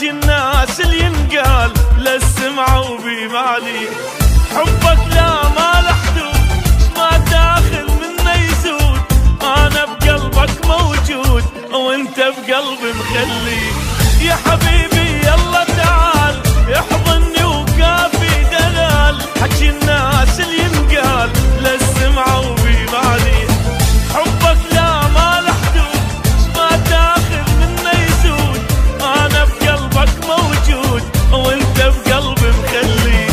حكي الناس اللي ينقال للسمع وبمالي. حبك لا ما له حدود، ما داخل منه يزود، انا بقلبك موجود وانت بقلبي مخلي. يا حبيبي يلا تعال احضني وكافي دلال، حكي الناس اللي ينقال للسمع وبمالي. حبك لا ما له حدود، ما داخل منه يزود، انا بقلبك موجود وانت بقلبي مخلي.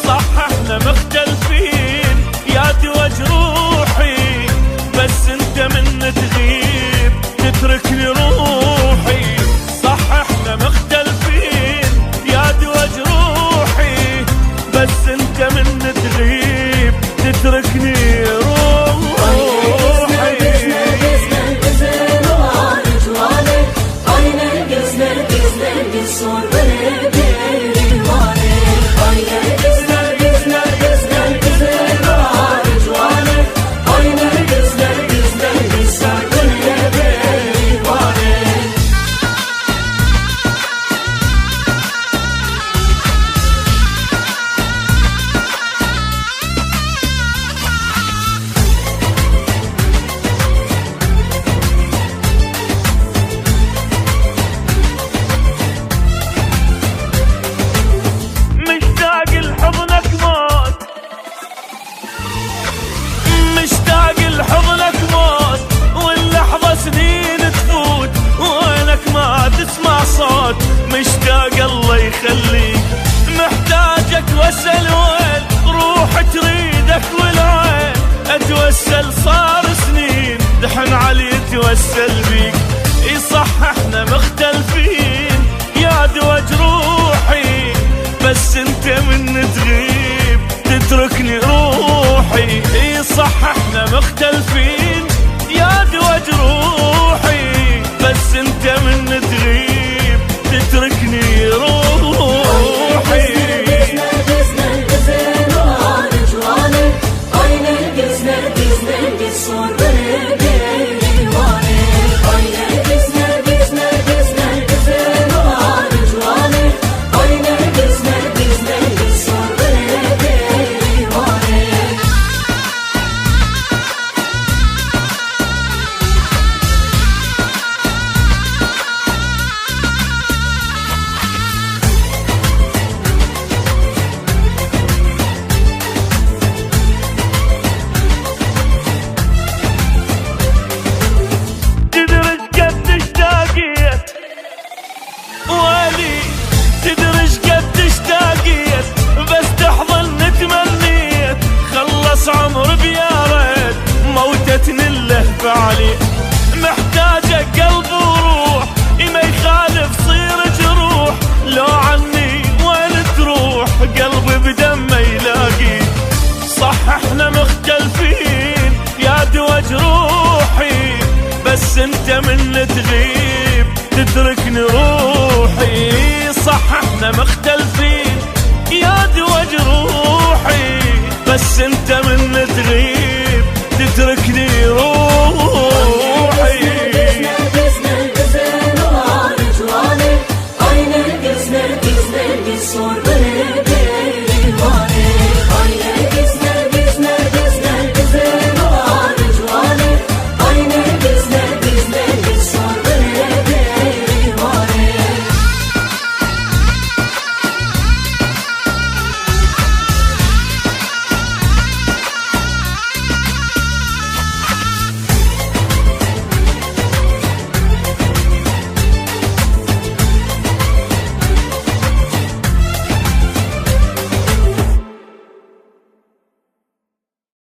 صح احنا مختلفين يا دوا جروحي، بس انت من تغيب تتركني روحي. صح احنا مختلفين يا دوا جروحي، بس انت من تغيب تتركني روحي. مشتاق لحضنك موت، واللحظة سنين تفوت وينك ما تسمع صوت. مشتاق الله يخليك، محتاجك واسأل وين روح تريدك والعين. اتوسل صار سنين دحن علي اتوسل بيك. اي صح احنا مختلفين يا دوا جروحي، بس انت من تغيب تتركني روحي. اي صح احنا مختلفين يا دوا جروحي، بس انت من تغيب تتركني روحي. تدرج قد اشتاقيت، بس تحضن تمنيت خلص عمر بيا ريت موتتني اللهفة عليه. محتاجك قلب وروح ما يخالف صير جروح، لو عني وين تروح قلبي بدم ما يلاقي. صح احنا مختلفين يا دوا جروحي، بس انت من تغيب تتركني روحي. صح احنا مختلفين يا دوا جروحي، بس انت من تغيب تتركني روحي.